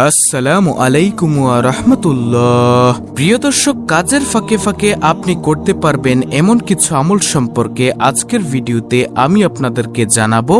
আসসালামু আলাইকুম ওয়া রাহমাতুল্লাহ। প্রিয় দর্শক, কাজের ফাঁকে ফাঁকে আপনি করতে পারবেন এমন কিছু আমল সম্পর্কে আজকের ভিডিওতে আমি আপনাদেরকে জানাবো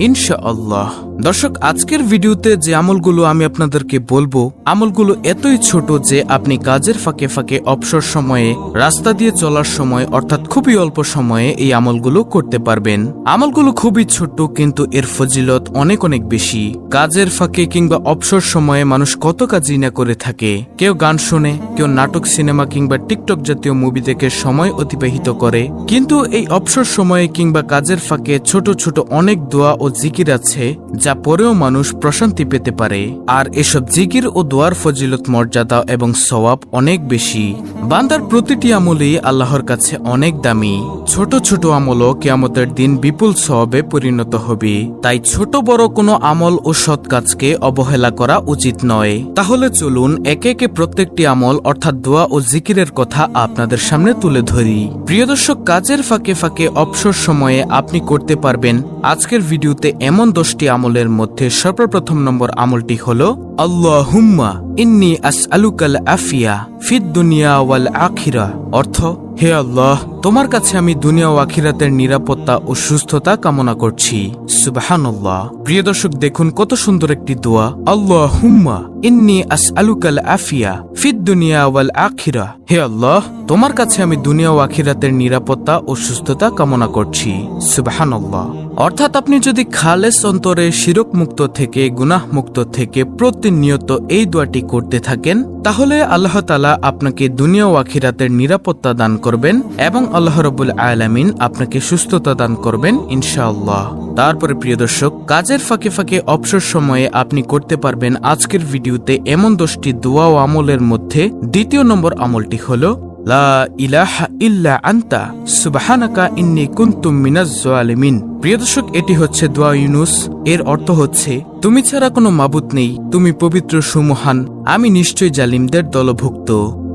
ইনশাআল্লাহ। দর্শক, আজকের ভিডিওতে যে আমলগুলো আমি আপনাদেরকে বলবো, আমলগুলো এতই ছোট যে আপনি কাজের ফাঁকে ফাঁকে অবসর সময়ে, রাস্তা দিয়ে চলার সময় অর্থাৎ খুবই অল্প সময়ে এই আমলগুলো করতে পারবেন। আমলগুলো খুবই ছোট কিন্তু এর ফজিলত অনেক অনেক বেশি। কাজের ফাঁকে কিংবা অবসর সময়ে মানুষ কত কাজই না করে থাকে। কেউ গান শোনে, কেউ নাটক, সিনেমা কিংবা টিকটক জাতীয় মুভি দেখে সময় অতিবাহিত করে। কিন্তু এই অবসর সময়ে কিংবা কাজের ফাঁকে ছোট ছোট অনেক দোয়া ও জিকির আছে যা পরেও মানুষ প্রশান্তি পেতে পারে। আর এসব জিকির ও দোয়ার ফজিলত, মর্যাদা এবং সওয়াব অনেক বেশি। বান্দার প্রতিটি আমলই আল্লাহর কাছে অনেক দামি। ছোট ছোট আমলও কিয়ামতের দিন বিপুল সওয়াবে পরিণত হবে। তাই ছোট বড় কোনো আমল ও সৎ কাজকে অবহেলা করা উচিত নয়। তাহলে চলুন একে একে প্রত্যেকটি আমল অর্থাৎ দোয়া ও জিকিরের কথা আপনাদের সামনে তুলে ধরি। প্রিয় দর্শক, কাজের ফাঁকে ফাঁকে অবসর সময়ে আপনি করতে পারবেন আজকের ভিডিওতে এমন 10টি আমলের মধ্যে সর্বপ্রথম নম্বর আমলটি হলো আল্লাহুম্মা ইন্নী আসআলুকাল আফিয়া ফিদ দুনিয়া ওয়াল আখিরা। অর্থ, হে আল্লাহ, তোমার কাছে আমি দুনিয়া ও আখিরাতের নিরাপত্তা ও সুস্থতা কামনা করছি। সুবহানাল্লাহ। প্রিয় দর্শক, দেখুন কত সুন্দর একটি দোয়া। আল্লাহুম্মা ইন্নী আসআলুকাল আফিয়া ফিদ দুনিয়া ওয়াল আখিরা। হে আল্লাহ, তোমার কাছে আমি দুনিয়া ও আখিরাতের নিরাপত্তা ও সুস্থতা কামনা করছি। সুবহানাল্লাহ। অর্থাৎ আপনি যদি খালেস অন্তরে, শিরক মুক্ত থেকে, গুনাহ মুক্ত থেকে প্রতিনিয়ত এই দোয়াটি করতে থাকেন, তাহলে আল্লাহ তাআলা আপনাকে দুনিয়া ও আখিরাতের নিরাপত্তা দান করবেন এবং আল্লাহ রাব্বুল আলামিন আপনাকে সুস্থতা দান করবেন ইনশাআল্লাহ। তারপরে প্রিয় দর্শক, কাজের ফাঁকে ফাঁকে অবসর সময়ে আপনি করতে পারবেন আজকের ভিডিওতে এমন 10টি দোয়া ও আমলের মধ্যে দ্বিতীয় নম্বর আমলটি হলো লা ইলাহা ইল্লা আনতা সুবহানাকা ইন্নী কুনতু মিনাজ জালিমিন। প্রিয় দর্শক, এটি হচ্ছে দোয়া ইউনুস। এর অর্থ হচ্ছে, তুমি ছাড়া কোনো মাবুদ নেই, তুমি পবিত্র, সুমহান, আমি নিশ্চয়ই জালিমদের দলভুক্ত।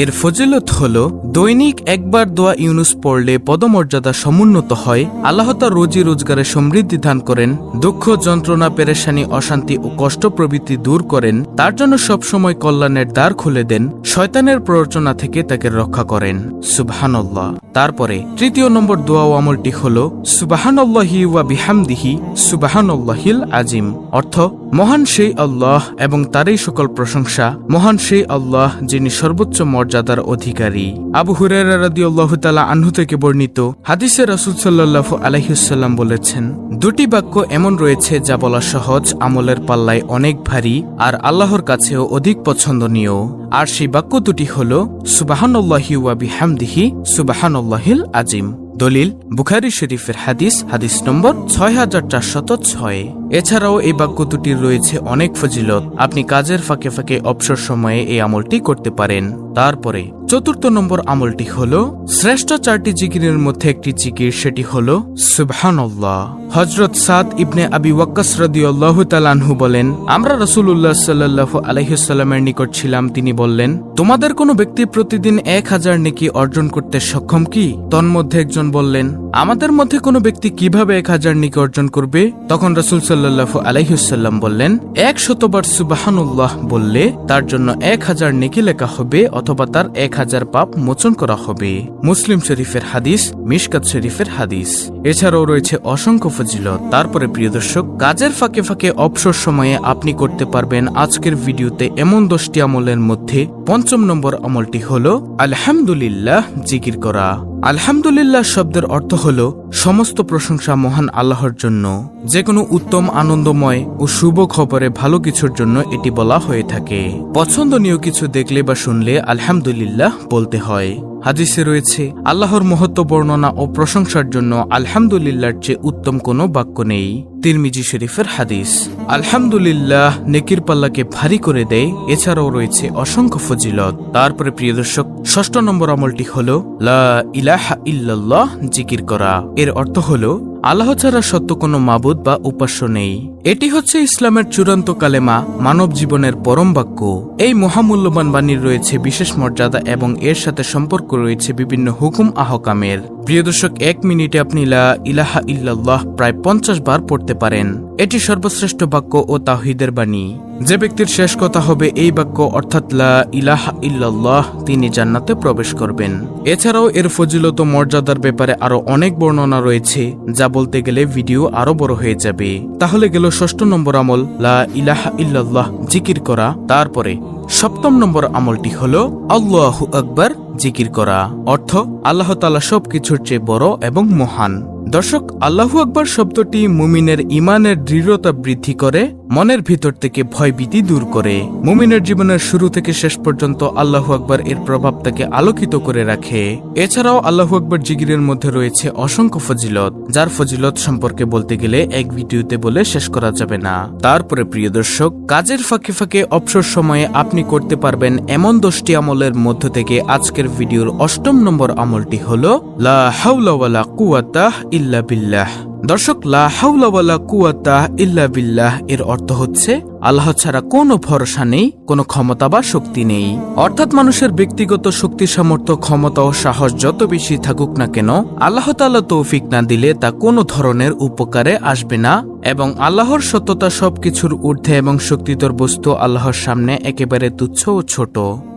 এর ফজিলত হলো, দৈনিক একবার দোয়া ইউনুস পড়লে পদমর্যাদা সমুন্নত হয়, আল্লাহ তার রোজি রোজগারে সমৃদ্ধি দান করেন, দুঃখ, যন্ত্রণা, পেরেশানি, অশান্তি ও কষ্ট প্রভৃতি দূর করেন, তার জন্য সবসময় কল্যাণের দ্বার খুলে দেন, শয়তানের প্ররোচনা থেকে তাকে রক্ষা করেন। সুবহানাল্লাহ। তারপরে তৃতীয় নম্বর দোয়া ও আমলটি হলো সুবহানাল্লাহি ওয়া বিহামদিহি সুবহানাল্লাহিল আজিম। অর্থ, মহান সেই আল্লাহ এবং তারই সকল প্রশংসা, মহান সেই আল্লাহ যিনি সর্বোচ্চ মর্যাদার অধিকারী। আবু হুরায়রা রাদিয়াল্লাহু তাআলা আনহু থেকে বর্ণিত হাদিসে রাসূল সাল্লাল্লাহু আলাইহি ওয়াসাল্লাম বলেছেন, দুটি বাক্য এমন রয়েছে যা বলা সহজ, আমলের পাল্লায় অনেক ভারী আর আল্লাহর কাছেও অধিক পছন্দনীয়। আর সেই বাক্য দুটি হলো সুবহানাল্লাহি ওয়া বিহামদিহি সুবহানাল্লাহিল আজিম। দলিল বুখারী শরীফের হাদিস নম্বর 6406। এছাড়াও এই বাক্য দুটির রয়েছে অনেক ফজিলত। আপনি কাজের ফাঁকে ফাঁকে অবসর সময়ে এই আমলটি করতে পারেন। তারপরে চতুর্থ নম্বর আমলটি হলো শ্রেষ্ঠ 4টি জিকিরের মধ্যে একটি জিকির, সেটি হলো সুবহানাল্লাহ। হযরত সাদ ইবনে আবি ওয়াক্কাস রাদিয়াল্লাহু তাআলা আনহু বলেন, আমরা রাসূলুল্লাহ সাল্লাল্লাহু আলাইহি ওয়াসাল্লামের নিকট ছিলাম। তিনি বললেন, তোমাদের কোনো ব্যক্তি প্রতিদিন 1000 নেকি অর্জন করতে সক্ষম কি? তন্মধ্যে একজন বললেন, আমাদের মধ্যে কোনো ব্যক্তি কিভাবে 1000 নেকি অর্জন করবে? তখন রাসূল সাল্লাল্লাহু আলাইহি ওয়াসাল্লাম বললেন, 100 বার সুবহানাল্লাহ বললে তার জন্য 1000 নেকি লেখা হবে অথবা তার 1000 পাপ মোচন করা হবে। মুসলিম শরীফের হাদিস, মিশকাত শরীফের হাদিস। এছাড়াও রয়েছে অসংখ্য ফজিলত। তারপরে প্রিয় দর্শক, কাজের ফাঁকে ফাঁকে অবসর সময়ে আপনি করতে পারবেন আজকের ভিডিওতে এমন 10টি আমলের মধ্যে পঞ্চম নম্বর আমলটি হলো আলহামদুলিল্লাহ জিকির করা। আলহামদুলিল্লাহ শব্দের অর্থ হলো সমস্ত প্রশংসা মহান আল্লাহর জন্য। যে কোনো উত্তম, আনন্দময় ও শুভ খবরে ভালো কিছুর জন্য এটি বলা হয়ে থাকে। পছন্দনীয় কিছু দেখলে বা শুনলে আলহামদুলিল্লাহ বলতে হয়। হাদিসে রয়েছে, আল্লাহর মহত্ব বর্ণনা ও প্রশংসার জন্য আলহামদুলিল্লাহর চেয়ে উত্তম কোনো বাক্য নেই। তিরমিজি শরীফের হাদিস। আলহামদুলিল্লাহ নেকির পাল্লাকে ভারী করে দেয়। এছাড়াও রয়েছে অসংখ্য ফজিলত। তারপরে প্রিয় দর্শক, ষষ্ঠ নম্বর আমলটি হলো লা ইলাহা ইল্লাল্লাহ জিকির করা। এর অর্থ হলো আল্লাহ ছাড়া সত্য কোনো মাবুদ বা উপাস্য নেই। এটি হচ্ছে ইসলামের চূড়ান্ত কালেমা, মানব জীবনের পরম বাক্য। এই মহামূল্যবান বাণীর রয়েছে বিশেষ মর্যাদা এবং এর সাথে সম্পর্ক রয়েছে বিভিন্ন হুকুম আহকামের। প্রিয় দর্শক, 1 মিনিটে আপনি লা ইলাহা ইল্লাল্লাহ প্রায় 50 বার পড়তে পারেন। এটি সর্বশ্রেষ্ঠ বাক্য ও তাওহীদের বাণী। যে ব্যক্তির শেষ কথা হবে এই বাক্য অর্থাৎ লা ইলাহা ইল্লাল্লাহ, তিনি জান্নাতে প্রবেশ করবেন। এছাড়াও এর ফজিলত ও মর্যাদার ব্যাপারে আরো অনেক বর্ণনা রয়েছে, যা বলতে গেলে ভিডিও আরো বড় হয়ে যাবে। তাহলে গেল 6 নম্বর আমল, লা ইলাহা ইল্লাল্লাহ জিকির করা। তারপরে 7 নম্বর আমলটি হলো আল্লাহু আকবার জিকির করা, অর্থ আল্লাহ তাআলা সবকিছুর চেয়ে বড় এবং মহান। দর্শক, আল্লাহু আকবার শব্দটি মুমিনের ঈমানের দৃঢ়তা বৃদ্ধি করে, মনের ভিতর থেকে ভয়ভীতি দূর করে। মুমিনের জীবনের শুরু থেকে শেষ পর্যন্ত আল্লাহু আকবার এর প্রভাব তাকে আলোকিত করে রাখে। এছাড়াও আল্লাহু আকবার জিকিরের মধ্যে রয়েছে অসংখ্য ফজিলত, যার ফজিলত সম্পর্কে বলতে গেলে এক ভিডিওতে বলে শেষ করা যাবে না। তারপরে প্রিয় দর্শক, কাজের ফাঁকে ফাঁকে অবসর সময়ে আপনি করতে পারবেন এমন 10টি আমলের মধ্য থেকে আজকের ভিডিওর 8 নম্বর আমলটি হলো লা হাওলা ওয়ালা কুওয়াতা ইল্লা বিল্লাহ। দর্শক, লা হাওলা ওয়ালা কুওয়াতা ইল্লা বিল্লাহ এর অর্থ হচ্ছে আল্লাহ ছাড়া কোনো ভরসা নেই, কোনো ক্ষমতা বা শক্তি নেই। অর্থাৎ মানুষের ব্যক্তিগত শক্তি, সামর্থ্য, ক্ষমতা ও সাহস যত বেশি থাকুক না কেন, আল্লাহ তাআলা তৌফিক না দিলে তা কোনো ধরনের উপকারে আসবে না। এবং আল্লাহর সত্যতা সবকিছুর ঊর্ধ্বে এবং শক্তিধর বস্তু আল্লাহর সামনে একেবারে তুচ্ছ ও ছোট।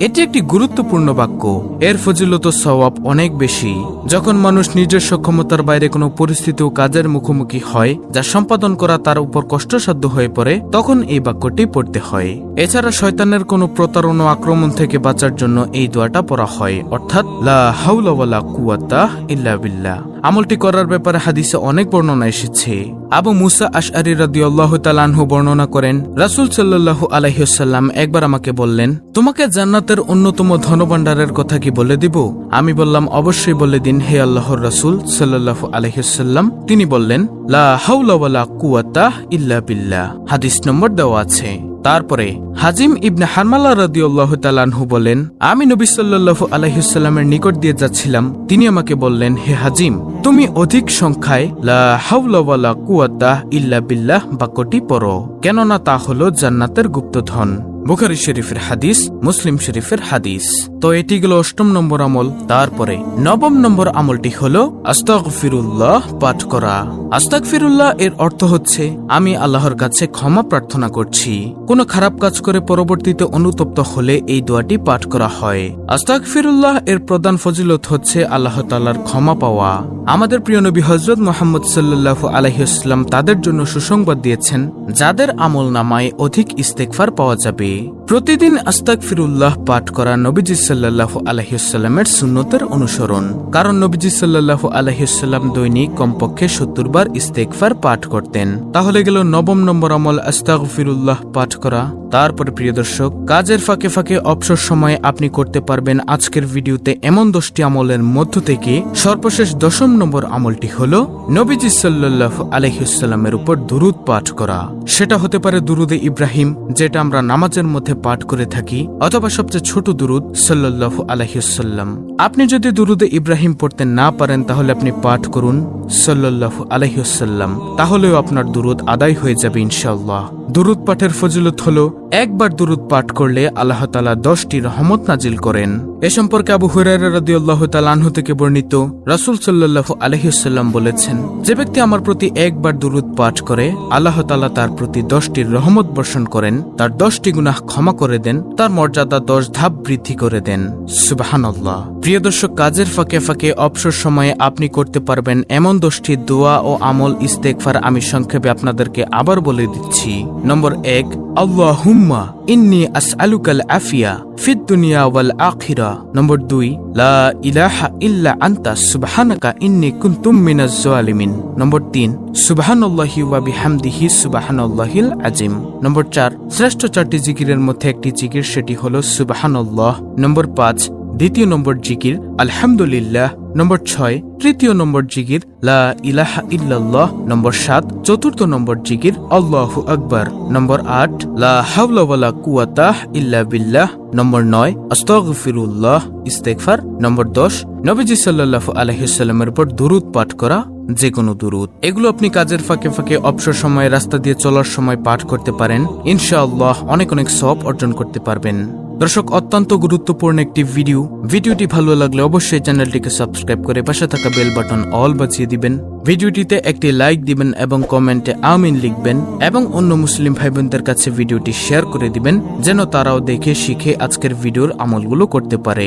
এটি একটি গুরুত্বপূর্ণ বাক্য। এর ফজিলত ও সওয়াব অনেক বেশি। যখন মানুষ নিজের সক্ষমতার বাইরে কোনো পরিস্থিতি ও কাজের মুখোমুখি হয় যা সম্পাদন করা তার উপর কষ্টসাধ্য হয়ে পড়ে, তখন এই বাক্যটি পড়তে হয়। এছাড়া শয়তানের কোনো প্রতারণা আক্রমণ থেকে বাঁচার জন্য এই দোয়াটা পড়া হয়, অর্থাৎ লা হাওলা ওয়ালা কুওয়াতা ইল্লা বিল্লাহ। আমলটি করার ব্যাপারে হাদিসে অনেক বর্ণনা এসেছে। আবু মুসা আশআরী রাদিয়াল্লাহু তাআলা আনহু বর্ণনা করেন, রাসূল সাল্লাল্লাহু আলাইহি ওয়াসাল্লাম একবার আমাকে বললেন, তোমাকে জান্নাতের অন্যতম ধনভাণ্ডারের কথা কি বলে দিব? আমি বললাম, অবশ্যই বলে দিন হে আল্লাহর রাসূল সাল্লাল্লাহু আলাইহি ওয়াসাল্লাম। তিনি বললেন, লা হাওলা ওয়ালা কুওয়াতা ইল্লা বিল্লাহ। হাদিস নম্বর দেওয়া আছে। তারপরে হাজিম ইবনে হারমালা রাদিয়াল্লাহু তাআলা আনহু বলেন, আমি নবী সাল্লাল্লাহু আলাইহি ওয়াসাল্লামের নিকট দিয়ে যাচ্ছিলাম। তিনি আমাকে বললেন, হে হাজিম, তুমি অধিক সংখ্যায় লা হাওলা ওয়ালা কুওয়াতা ইল্লা বিল্লাহ বাক্যটি পড়ো, কেননা তা হলো জান্নাতের গুপ্তধন। বুখারী শরীফের হাদিস, মুসলিম শরীফের হাদিস। তো এটি গেল 8 নম্বর আমল। তারপরে 9 নম্বর আমলটি হলো আস্তাগফিরুল্লাহ পাঠ করা। আস্তাগফিরুল্লাহ এর অর্থ হচ্ছে আমি আল্লাহর কাছে ক্ষমা প্রার্থনা করছি। কোনো খারাপ কাজ করে পরবর্তীতে অনুতপ্ত হলে এই দোয়াটি পাঠ করা হয়। আস্তাগফিরুল্লাহ এর প্রধান ফজিলত হচ্ছে আল্লাহ তাআলার ক্ষমা পাওয়া। আমাদের প্রিয় নবী হযরত মুহাম্মদ সাল্লাল্লাহু আলাইহি ওয়াসাল্লাম তাদের জন্য সুসংবাদ দিয়েছেন, যাদের আমলনামায় অধিক ইস্তেগফার পাওয়া যাবে। প্রতিদিন আস্তাগফিরুল্লাহ পাঠ করা নবীজি সাল্লাল্লাহু আলাইহি ওয়াসাল্লামের সুন্নতের অনুসরণ, কারণ নবীজি সাল্লাল্লাহু আলাইহি ওয়াসাল্লাম দৈনিক কমপক্ষে 70 বার ইস্তেগফার পাঠ করতেন। তাহলে গেল 9 নম্বর আমল, আস্তাগফিরুল্লাহ পাঠ করা। তারপরে প্রিয় দর্শক, কাজের ফাঁকে ফাঁকে অবসর সময়ে আপনি করতে পারবেন আজকের ভিডিওতে এমন 10টি আমলের মধ্য থেকে সর্বশেষ 10 নম্বর আমলটি হলো নবীজি সাল্লাল্লাহু আলাইহি ওয়াসাল্লামের উপর দুরূদ পাঠ করা। সেটা হতে পারে দুরূদে ইব্রাহিম, যেটা আমরা নামাজের মধ্যে পাঠ করে থাকি, অথবা সবচেয়ে ছোট দুরূদ সাল্লাল্লাহু আলাইহি ওয়াসাল্লাম। আপনি যদি দুরূদে ইব্রাহিম পড়তে না পারেন, তাহলে আপনি পাঠ করুন সাল্লাল্লাহু আলাইহি ওয়াসাল্লাম, তাহলেও আপনার দুরূদ আদায় হয়ে যাবে ইনশাআল্লাহ। দুরূদ পাঠের ফজিলত হলো, একবার দুরূদ পাঠ করলে আল্লাহ তাআলা 10টি রহমত নাজিল করেন। এ সম্পর্কে আবু হুরায়রা রাদিয়াল্লাহু তাআলা আনহু থেকে বর্ণিত, রাসূল সাল্লাল্লাহু আলাইহি ওয়াসাল্লাম বলেছেন, যে ব্যক্তি আমার প্রতি একবার দুরূদ পাঠ করে, আল্লাহ তাআলা তার প্রতি 10টি রহমত বর্ষণ করেন, তার 10টি গুনাহ ক্ষমা করে দেন, তার মর্যাদা 10 ধাপ বৃদ্ধি করে দেন। সুবহানাল্লাহ। প্রিয় দর্শক, কাজের ফাঁকে ফাঁকে অবসর সময়ে আপনি করতে পারবেন এমন 10টি দোয়া ও আমল ইস্তেগফার আমি সংক্ষেপে আপনাদেরকে আবার বলে দিচ্ছি। নম্বর 1, আল্লাহুম্মা ইন্নী আসআলুকাল আফিয়া ফিদ দুনিয়া ওয়াল আখিরা। নম্বর 2, লা ইলাহা ইল্লা আনতা সুবহানাকা ইন্নী কুনতু মিনাজ জালিমিন। নম্বর 3, সুবহানাল্লাহি ওয়া বিহামদিহি সুবহানাল্লাহিল আযীম। নম্বর 4, শ্রেষ্ঠ 4টি জিকিরের মধ্যে একটি জিকির, সেটি হলো সুবহানাল্লাহ। নম্বর 5, দ্বিতীয় নম্বর জিকির আলহামদুলিল্লাহ। নম্বর 6, তৃতীয় নম্বর জিকির লা ইলাহা ইল্লাল্লাহ। নম্বর 7 চতুর্থ নম্বর জিকির আল্লাহু আকবার। নম্বর 8 লা হাওলা ওয়ালা কুওয়াতা ইল্লা বিল্লাহ। নম্বর 9 আস্তাগফিরুল্লাহ ইস্তেগফার। নম্বর 10 নবীজি সাল্লাল্লাহু আলাইহি ওয়াসাল্লামের উপর দুরূদ পাঠ করা, যে কোনো দুরূদ। এগুলো আপনি কাজের ফাঁকে ফাঁকে অবসর সময়ে রাস্তা দিয়ে চলার সময় পাঠ করতে পারেন। ইনশাআল্লাহ অনেক অনেক সওয়াব অর্জন করতে পারবেন। দর্শক, অত্যন্ত গুরুত্বপূর্ণ একটি ভিডিওটি ভালো লাগলে অবশ্যই চ্যানেলটিকে সাবস্ক্রাইব করে পাশে থাকা বেল বাটন অল বাজিয়ে দিবেন। ভিডিওটিতে একটি লাইক দিবেন এবং কমেন্টে আমিন লিখবেন এবং অন্য মুসলিম ভাই বোনদের কাছে ভিডিওটি শেয়ার করে দিবেন, যেন তারাও দেখে শিখে আজকের ভিডিওর আমলগুলো করতে পারে।